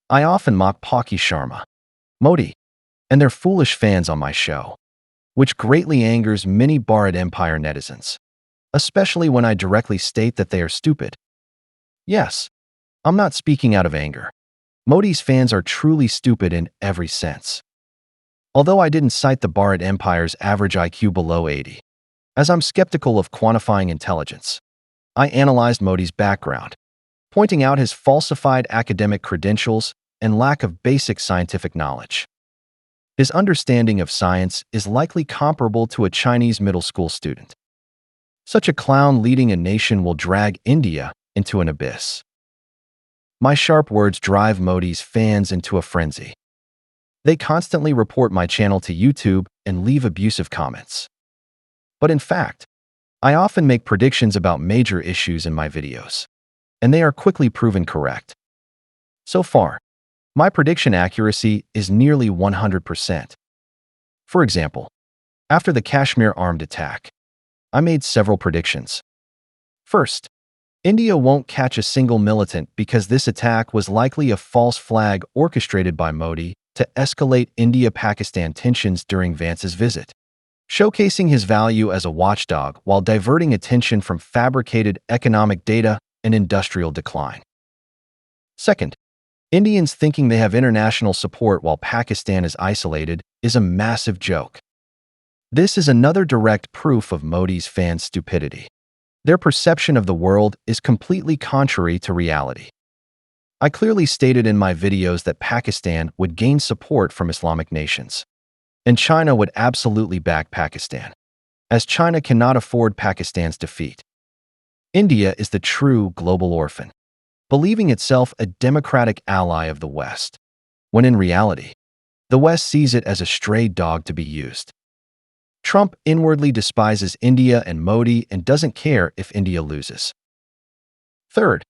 I often mock Paki Sharma, Modi, and their foolish fans on my show, which greatly angers many Bharat Empire netizens, especially when I directly state that they are stupid. Yes, I'm not speaking out of anger. Modi's fans are truly stupid in every sense. Although I didn't cite the Bharat Empire's average IQ below 80, as I'm skeptical of quantifying intelligence, I analyzed Modi's background, pointing out his falsified academic credentials and lack of basic scientific knowledge. His understanding of science is likely comparable to a Chinese middle school student. Such a clown leading a nation will drag India into an abyss. My sharp words drive Modi's fans into a frenzy. They constantly report my channel to YouTube and leave abusive comments. But in fact, I often make predictions about major issues in my videos, and they are quickly proven correct. So far, my prediction accuracy is nearly 100%. For example, after the Kashmir armed attack, I made several predictions. First, India won't catch a single militant because this attack was likely a false flag orchestrated by Modi to escalate India-Pakistan tensions during Vance's visit, showcasing his value as a watchdog while diverting attention from fabricated economic data and industrial decline. Second, Indians thinking they have international support while Pakistan is isolated is a massive joke. This is another direct proof of Modi's fans' stupidity. Their perception of the world is completely contrary to reality. I clearly stated in my videos that Pakistan would gain support from Islamic nations, and China would absolutely back Pakistan, as China cannot afford Pakistan's defeat. India is the true global orphan, believing itself a democratic ally of the West, when in reality, the West sees it as a stray dog to be used. Trump inwardly despises India and Modi and doesn't care if India loses. Third,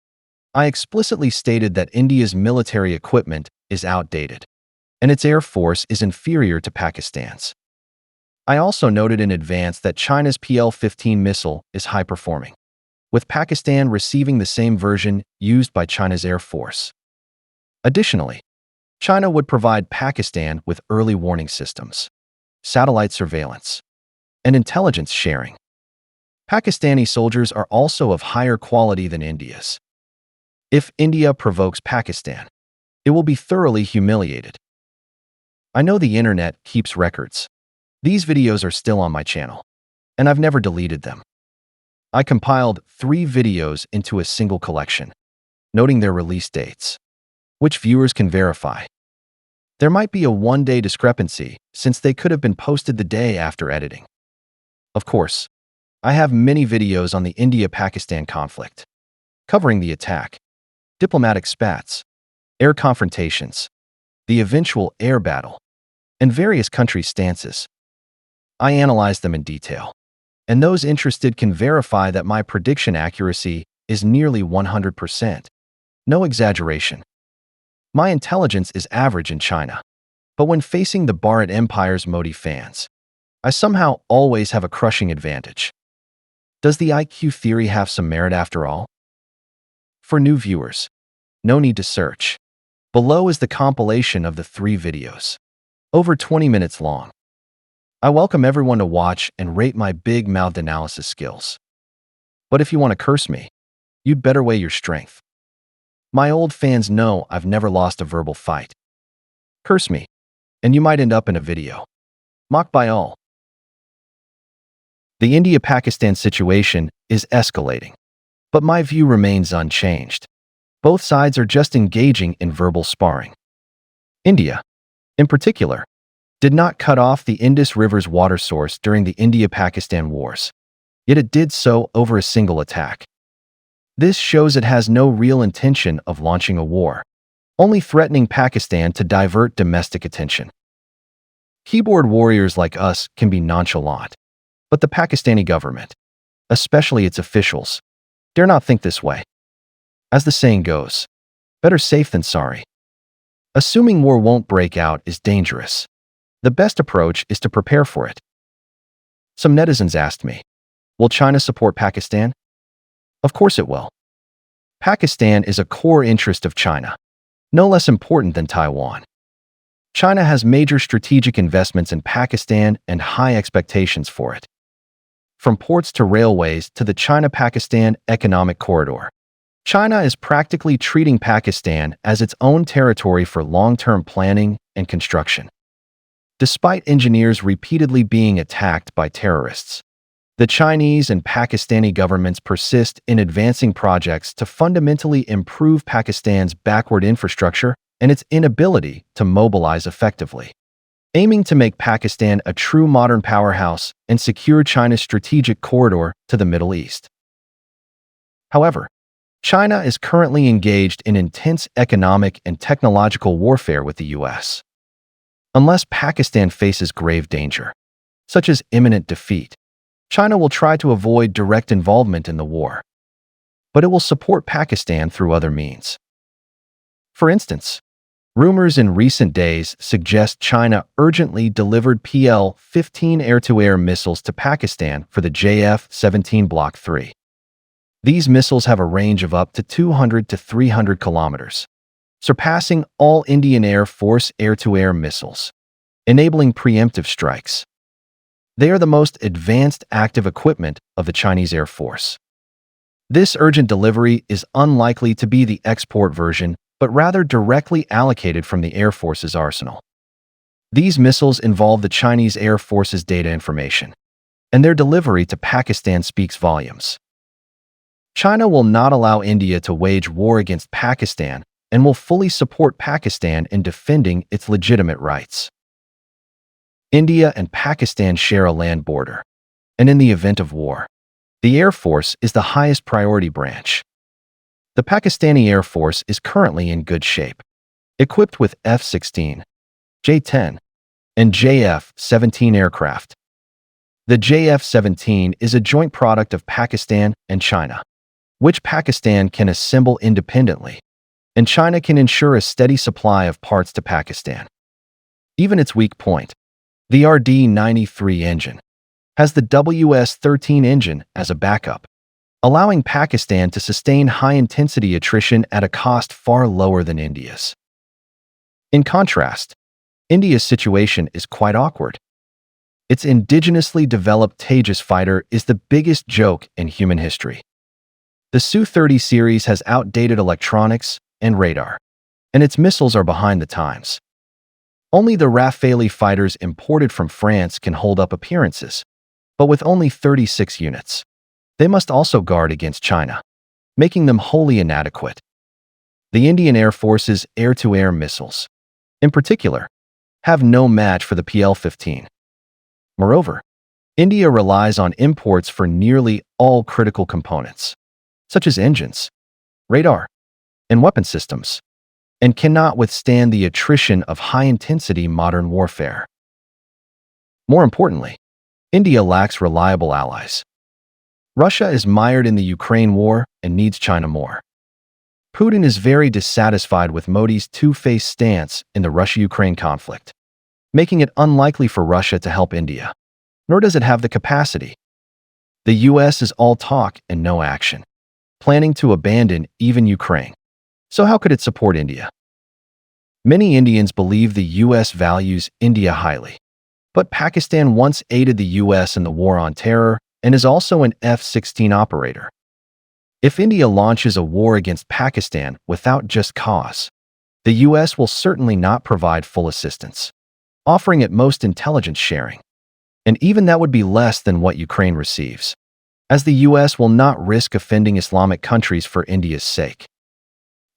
I explicitly stated that India's military equipment is outdated, and its air force is inferior to Pakistan's. I also noted in advance that China's PL-15 missile is high-performing, with Pakistan receiving the same version used by China's air force. Additionally, China would provide Pakistan with early warning systems, satellite surveillance, and intelligence sharing. Pakistani soldiers are also of higher quality than India's. If India provokes Pakistan, it will be thoroughly humiliated. I know the internet keeps records. These videos are still on my channel, and I've never deleted them. I compiled 3 videos into a single collection, noting their release dates, which viewers can verify. There might be a one-day discrepancy since they could have been posted the day after editing. Of course, I have many videos on the India-Pakistan conflict, covering the attack, diplomatic spats, air confrontations, the eventual air battle, and various countries' stances. I analyzed them in detail, and those interested can verify that my prediction accuracy is nearly 100%. No exaggeration. My intelligence is average in China, but when facing the Bharat Empire's Modi fans, I somehow always have a crushing advantage. Does the IQ theory have some merit after all? For new viewers, no need to search. Below is the compilation of the 3 videos, over 20 minutes long. I welcome everyone to watch and rate my big-mouthed analysis skills. But if you want to curse me, you'd better weigh your strength. My old fans know I've never lost a verbal fight. Curse me, and you might end up in a video. Mocked by all. The India-Pakistan situation is escalating, but my view remains unchanged. Both sides are just engaging in verbal sparring. India, in particular, did not cut off the Indus River's water source during the India-Pakistan wars, yet it did so over a single attack. This shows it has no real intention of launching a war, only threatening Pakistan to divert domestic attention. Keyboard warriors like us can be nonchalant, but the Pakistani government, especially its officials, dare not think this way. As the saying goes, better safe than sorry. Assuming war won't break out is dangerous. The best approach is to prepare for it. Some netizens asked me, will China support Pakistan? Of course it will. Pakistan is a core interest of China, no less important than Taiwan. China has major strategic investments in Pakistan and high expectations for it. From ports to railways to the China-Pakistan Economic Corridor, China is practically treating Pakistan as its own territory for long-term planning and construction. Despite engineers repeatedly being attacked by terrorists, the Chinese and Pakistani governments persist in advancing projects to fundamentally improve Pakistan's backward infrastructure and its inability to mobilize effectively, aiming to make Pakistan a true modern powerhouse and secure China's strategic corridor to the Middle East. However, China is currently engaged in intense economic and technological warfare with the U.S. Unless Pakistan faces grave danger, such as imminent defeat, China will try to avoid direct involvement in the war, but it will support Pakistan through other means. For instance, rumors in recent days suggest China urgently delivered PL-15 air-to-air missiles to Pakistan for the JF-17 Block 3. These missiles have a range of up to 200 to 300 kilometers, surpassing all Indian Air Force air-to-air missiles, enabling preemptive strikes. They are the most advanced active equipment of the Chinese Air Force. This urgent delivery is unlikely to be the export version, but rather directly allocated from the Air Force's arsenal. These missiles involve the Chinese Air Force's data information, and their delivery to Pakistan speaks volumes. China will not allow India to wage war against Pakistan and will fully support Pakistan in defending its legitimate rights. India and Pakistan share a land border, and in the event of war, the Air Force is the highest priority branch. The Pakistani Air Force is currently in good shape, equipped with F-16, J-10, and JF-17 aircraft. The JF-17 is a joint product of Pakistan and China, which Pakistan can assemble independently, and China can ensure a steady supply of parts to Pakistan. Even its weak point, the RD-93 engine, has the WS-13 engine as a backup, allowing Pakistan to sustain high-intensity attrition at a cost far lower than India's. In contrast, India's situation is quite awkward. Its indigenously developed Tejas fighter is the biggest joke in human history. The Su-30 series has outdated electronics and radar, and its missiles are behind the times. Only the Rafale fighters imported from France can hold up appearances, but with only 36 units. They must also guard against China, making them wholly inadequate. The Indian Air Force's air-to-air missiles, in particular, have no match for the PL-15. Moreover, India relies on imports for nearly all critical components, such as engines, radar, and weapon systems, and cannot withstand the attrition of high-intensity modern warfare. More importantly, India lacks reliable allies. Russia is mired in the Ukraine war and needs China more. Putin is very dissatisfied with Modi's two-faced stance in the Russia-Ukraine conflict, making it unlikely for Russia to help India, nor does it have the capacity. The US is all talk and no action, planning to abandon even Ukraine. So how could it support India? Many Indians believe the US values India highly, but Pakistan once aided the US in the war on terror and is also an F-16 operator. If India launches a war against Pakistan without just cause, the US will certainly not provide full assistance, offering at most intelligence sharing, and even that would be less than what Ukraine receives, as the US will not risk offending Islamic countries for India's sake.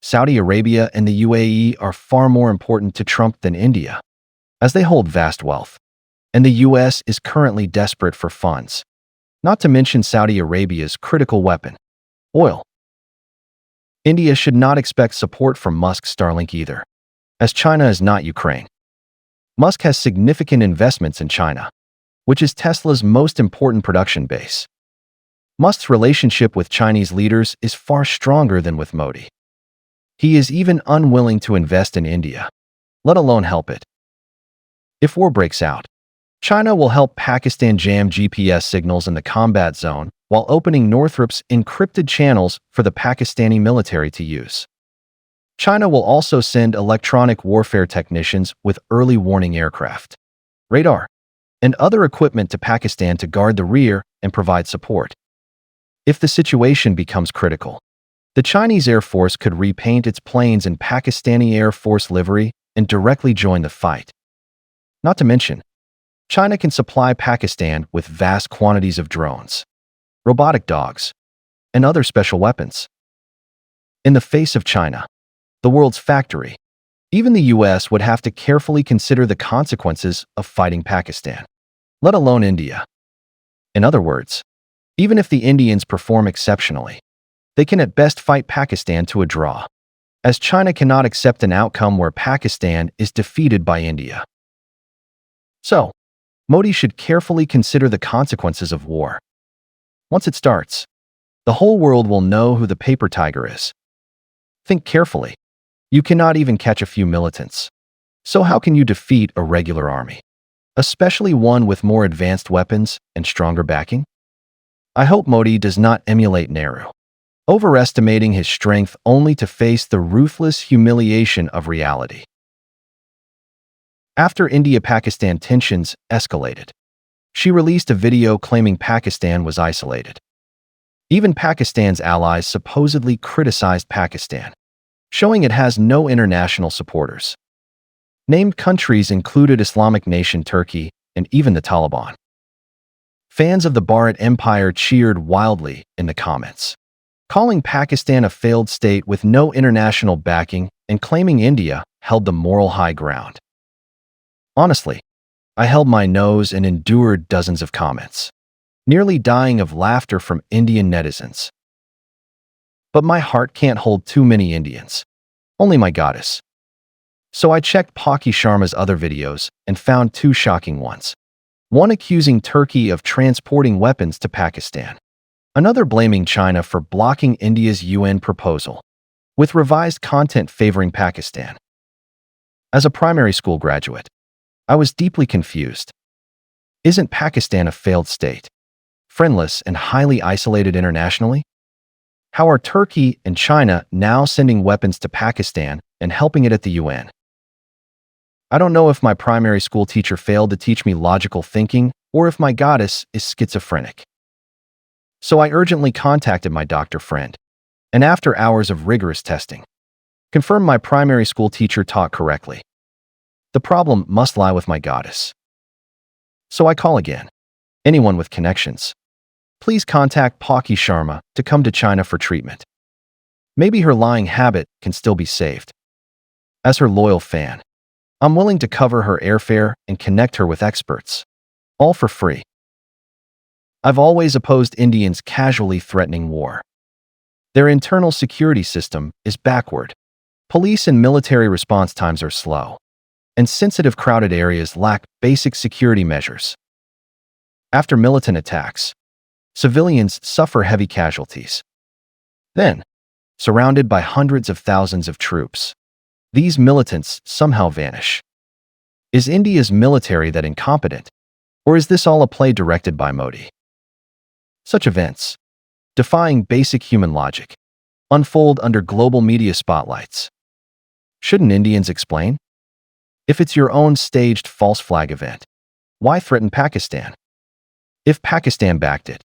Saudi Arabia and the UAE are far more important to Trump than India, as they hold vast wealth, and the US is currently desperate for funds, not to mention Saudi Arabia's critical weapon, oil. India should not expect support from Musk's Starlink either, as China is not Ukraine. Musk has significant investments in China, which is Tesla's most important production base. Musk's relationship with Chinese leaders is far stronger than with Modi. He is even unwilling to invest in India, let alone help it. If war breaks out, China will help Pakistan jam GPS signals in the combat zone while opening Northrop's encrypted channels for the Pakistani military to use. China will also send electronic warfare technicians with early warning aircraft, radar, and other equipment to Pakistan to guard the rear and provide support. If the situation becomes critical, the Chinese Air Force could repaint its planes in Pakistani Air Force livery and directly join the fight. Not to mention, China can supply Pakistan with vast quantities of drones, robotic dogs, and other special weapons. In the face of China, the world's factory, even the US would have to carefully consider the consequences of fighting Pakistan, let alone India. In other words, even if the Indians perform exceptionally, they can at best fight Pakistan to a draw, as China cannot accept an outcome where Pakistan is defeated by India. So, Modi should carefully consider the consequences of war. Once it starts, the whole world will know who the paper tiger is. Think carefully. You cannot even catch a few militants. So how can you defeat a regular army, especially one with more advanced weapons and stronger backing? I hope Modi does not emulate Nehru, overestimating his strength only to face the ruthless humiliation of reality. After India-Pakistan tensions escalated, she released a video claiming Pakistan was isolated. Even Pakistan's allies supposedly criticized Pakistan, showing it has no international supporters. Named countries included Islamic nation Turkey and even the Taliban. Fans of the Bharat Empire cheered wildly in the comments, calling Pakistan a failed state with no international backing and claiming India held the moral high ground. Honestly, I held my nose and endured dozens of comments, nearly dying of laughter from Indian netizens. But my heart can't hold too many Indians, only my goddess. So I checked Pocky Sharma's other videos and found two shocking ones. One accusing Turkey of transporting weapons to Pakistan, another blaming China for blocking India's UN proposal, with revised content favoring Pakistan. As a primary school graduate, I was deeply confused. Isn't Pakistan a failed state, friendless and highly isolated internationally? How are Turkey and China now sending weapons to Pakistan and helping it at the UN? I don't know if my primary school teacher failed to teach me logical thinking or if my goddess is schizophrenic. So I urgently contacted my doctor friend, and after hours of rigorous testing, confirmed my primary school teacher taught correctly. The problem must lie with my goddess. So I call again. Anyone with connections, please contact Pocky Sharma to come to China for treatment. Maybe her lying habit can still be saved. As her loyal fan, I'm willing to cover her airfare and connect her with experts, all for free. I've always opposed Indians casually threatening war. Their internal security system is backward. Police and military response times are slow, and sensitive crowded areas lack basic security measures. After militant attacks, civilians suffer heavy casualties. Then, surrounded by hundreds of thousands of troops, these militants somehow vanish. Is India's military that incompetent, or is this all a play directed by Modi? Such events, defying basic human logic, unfold under global media spotlights. Shouldn't Indians explain? If it's your own staged false flag event, why threaten Pakistan? If Pakistan backed it,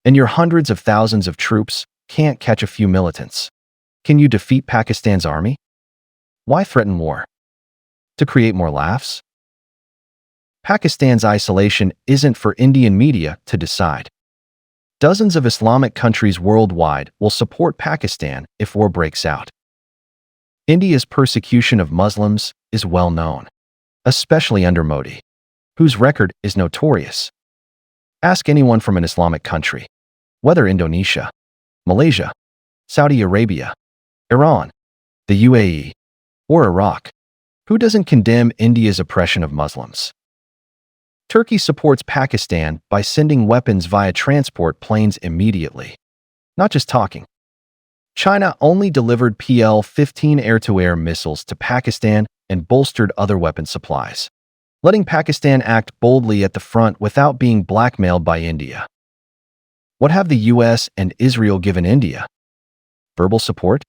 and your hundreds of thousands of troops can't catch a few militants, can you defeat Pakistan's army? Why threaten war? To create more laughs? Pakistan's isolation isn't for Indian media to decide. Dozens of Islamic countries worldwide will support Pakistan if war breaks out. India's persecution of Muslims is well known, especially under Modi, whose record is notorious. Ask anyone from an Islamic country, whether Indonesia, Malaysia, Saudi Arabia, Iran, the UAE, or Iraq, who doesn't condemn India's oppression of Muslims. Turkey supports Pakistan by sending weapons via transport planes immediately, not just talking. China only delivered PL-15 air-to-air missiles to Pakistan and bolstered other weapon supplies, letting Pakistan act boldly at the front without being blackmailed by India. What have the US and Israel given India? Verbal support?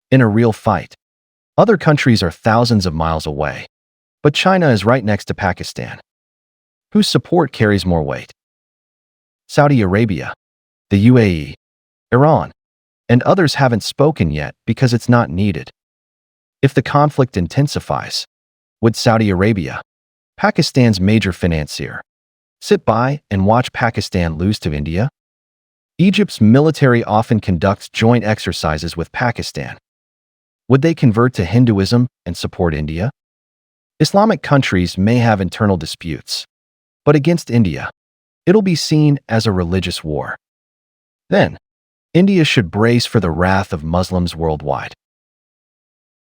In a real fight, Other countries are thousands of miles away, but China is right next to Pakistan, whose support carries more weight. Saudi Arabia, the UAE, Iran, and others haven't spoken yet because it's not needed. If the conflict intensifies, would Saudi Arabia, Pakistan's major financier, sit by and watch Pakistan lose to India? Egypt's military often conducts joint exercises with Pakistan. Would they convert to Hinduism and support India? Islamic countries may have internal disputes, but against India, it'll be seen as a religious war. Then, India should brace for the wrath of Muslims worldwide.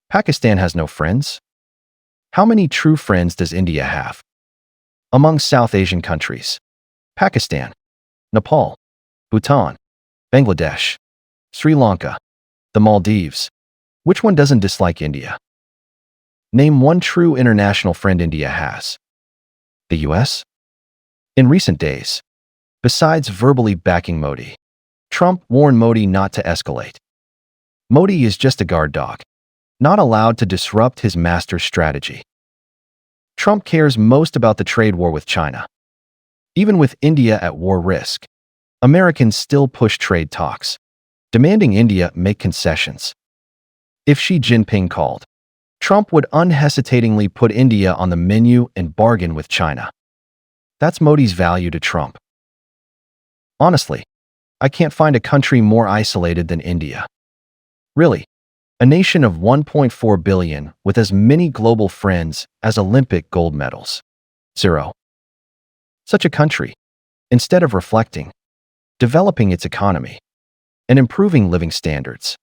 Pakistan has no friends? How many true friends does India have? Among South Asian countries, Pakistan, Nepal, Bhutan, Bangladesh, Sri Lanka, the Maldives, which one doesn't dislike India? Name one true international friend India has. The US? In recent days, besides verbally backing Modi, Trump warned Modi not to escalate. Modi is just a guard dog, not allowed to disrupt his master's strategy. Trump cares most about the trade war with China. Even with India at war risk, Americans still push trade talks, demanding India make concessions. If Xi Jinping called, Trump would unhesitatingly put India on the menu and bargain with China. That's Modi's value to Trump. Honestly, I can't find a country more isolated than India. Really, a nation of 1.4 billion with as many global friends as Olympic gold medals. 0. Such a country, instead of reflecting, developing its economy, and improving living standards,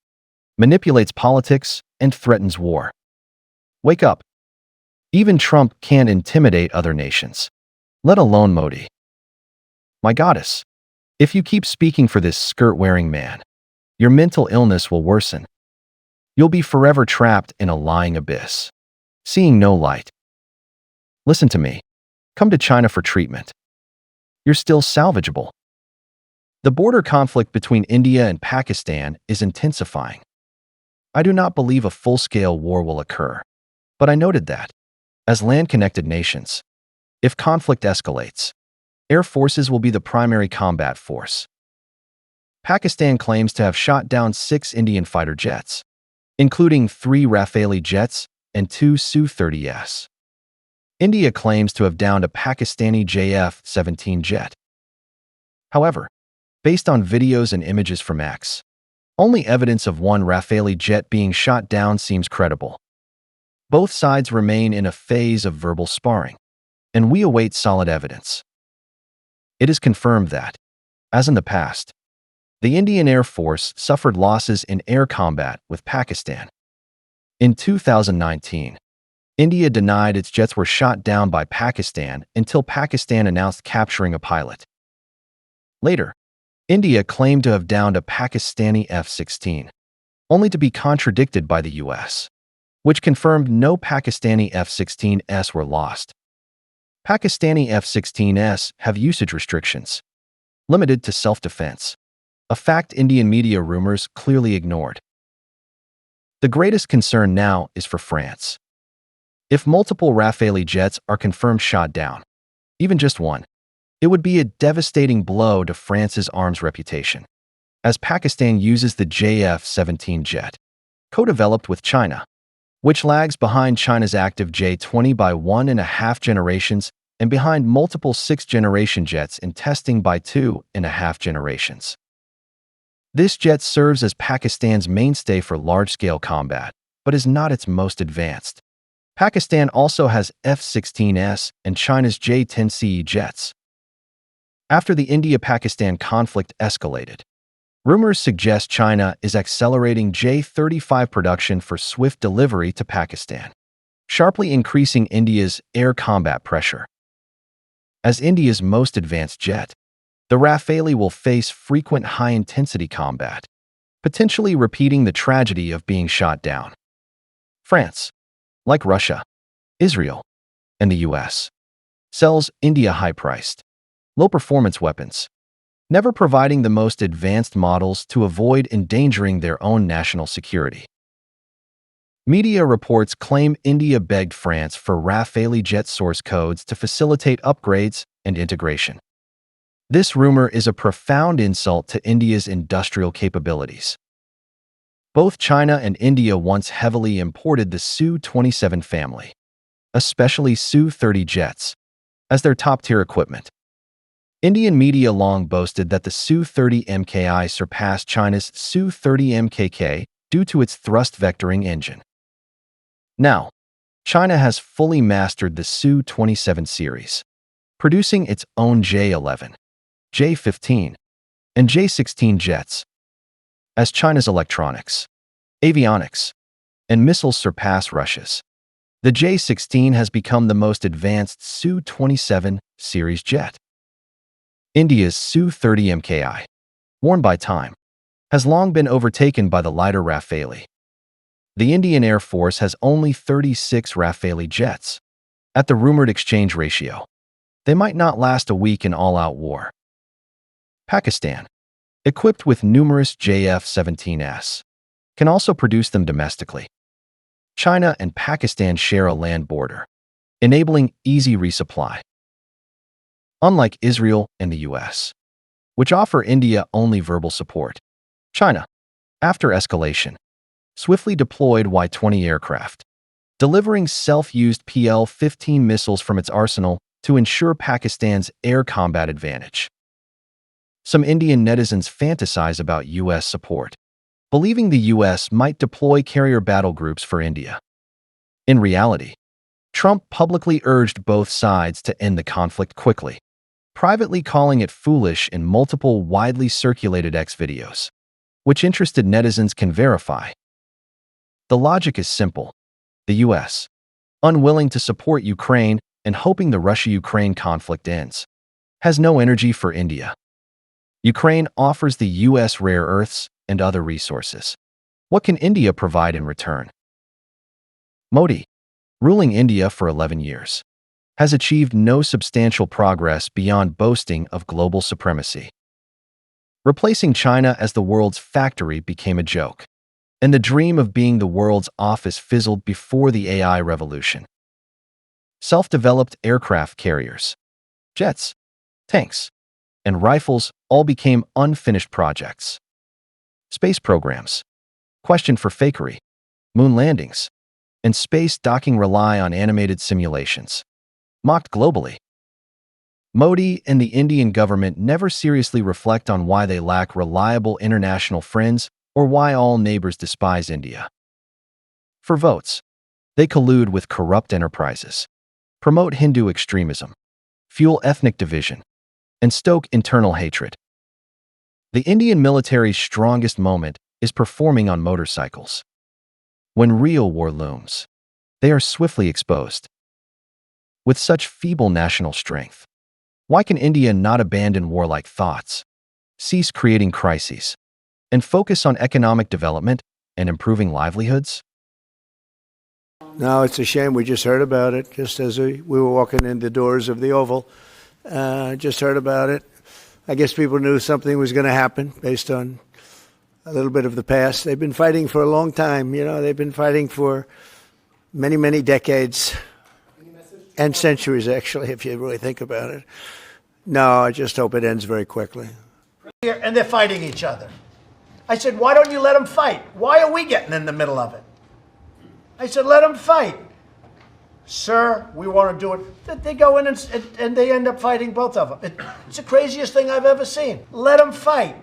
manipulates politics and threatens war. Wake up. Even Trump can't intimidate other nations, let alone Modi. My goddess, if you keep speaking for this skirt-wearing man, your mental illness will worsen. You'll be forever trapped in a lying abyss, seeing no light. Listen to me. Come to China for treatment. You're still salvageable. The border conflict between India and Pakistan is intensifying. I do not believe a full-scale war will occur, but I noted that, as land-connected nations, if conflict escalates, air forces will be the primary combat force. Pakistan claims to have shot down 6 Indian fighter jets, including 3 Rafale jets and 2 Su-30s. India claims to have downed a Pakistani JF-17 jet. However, based on videos and images from X, only evidence of 1 Rafale jet being shot down seems credible. Both sides remain in a phase of verbal sparring, and we await solid evidence. It is confirmed that, as in the past, the Indian Air Force suffered losses in air combat with Pakistan. In 2019, India denied its jets were shot down by Pakistan until Pakistan announced capturing a pilot. Later, India claimed to have downed a Pakistani F-16, only to be contradicted by the US, which confirmed no Pakistani F-16s were lost. Pakistani F-16s have usage restrictions, limited to self-defense, a fact Indian media rumors clearly ignored. The greatest concern now is for France. If multiple Rafale jets are confirmed shot down, even just one, it would be a devastating blow to France's arms reputation, as Pakistan uses the JF-17 jet, co-developed with China, which lags behind China's active J-20 by 1.5 generations and behind multiple 6th-generation jets in testing by 2.5 generations. This jet serves as Pakistan's mainstay for large-scale combat, but is not its most advanced. Pakistan also has F-16s and China's J-10C jets. After the India-Pakistan conflict escalated, rumors suggest China is accelerating J-35 production for swift delivery to Pakistan, sharply increasing India's air combat pressure. As India's most advanced jet, the Rafale will face frequent high-intensity combat, potentially repeating the tragedy of being shot down. France, like Russia, Israel, and the US, sells India high-priced, low-performance weapons, never providing the most advanced models to avoid endangering their own national security. Media reports claim India begged France for Rafale jet source codes to facilitate upgrades and integration. This rumor is a profound insult to India's industrial capabilities. Both China and India once heavily imported the Su-27 family, especially Su-30 jets, as their top-tier equipment. Indian media long boasted that the Su-30 MKI surpassed China's Su-30 MKK due to its thrust vectoring engine. Now, China has fully mastered the Su-27 series, producing its own J-11, J-15, and J-16 jets. As China's electronics, avionics, and missiles surpass Russia's, the J-16 has become the most advanced Su-27 series jet. India's Su-30 MKI, worn by time, has long been overtaken by the lighter Rafale. The Indian Air Force has only 36 Rafale jets. At the rumored exchange ratio, they might not last a week in all-out war. Pakistan, equipped with numerous JF-17s, can also produce them domestically. China and Pakistan share a land border, enabling easy resupply. Unlike Israel and the US, which offer India only verbal support, China, after escalation, swiftly deployed Y-20 aircraft, delivering self-used PL-15 missiles from its arsenal to ensure Pakistan's air combat advantage. Some Indian netizens fantasize about US support, believing the US might deploy carrier battle groups for India. In reality, Trump publicly urged both sides to end the conflict quickly, privately calling it foolish in multiple widely circulated X videos, which interested netizens can verify. The logic is simple. The US, unwilling to support Ukraine and hoping the Russia-Ukraine conflict ends, has no energy for India. Ukraine offers the US rare earths and other resources. What can India provide in return? Modi, ruling India for 11 years, has achieved no substantial progress beyond boasting of global supremacy. Replacing China as the world's factory became a joke, and the dream of being the world's office fizzled before the AI revolution. Self-developed aircraft carriers, jets, tanks, and rifles all became unfinished projects. Space programs, questioned for fakery, moon landings, and space docking rely on animated simulations, mocked globally. Modi and the Indian government never seriously reflect on why they lack reliable international friends or why all neighbors despise India. For votes, they collude with corrupt enterprises, promote Hindu extremism, fuel ethnic division, and stoke internal hatred. The Indian military's strongest moment is performing on motorcycles. When real war looms, they are swiftly exposed. With such feeble national strength, why can India not abandon warlike thoughts, cease creating crises, and focus on economic development and improving livelihoods? No, it's a shame. We just heard about it just as we were walking in the doors of the Oval. Just heard about it. I guess people knew something was going to happen based on a little bit of the past. They've been fighting for a long time. You know, they've been fighting for many, many decades and centuries, actually, if you really think about it. No, I just hope it ends very quickly. And they're fighting each other. I said, why don't you let them fight? Why are we getting in the middle of it? I said, let them fight. Sir, we want to do it. They go in and they end up fighting both of them. It's the craziest thing I've ever seen. Let them fight.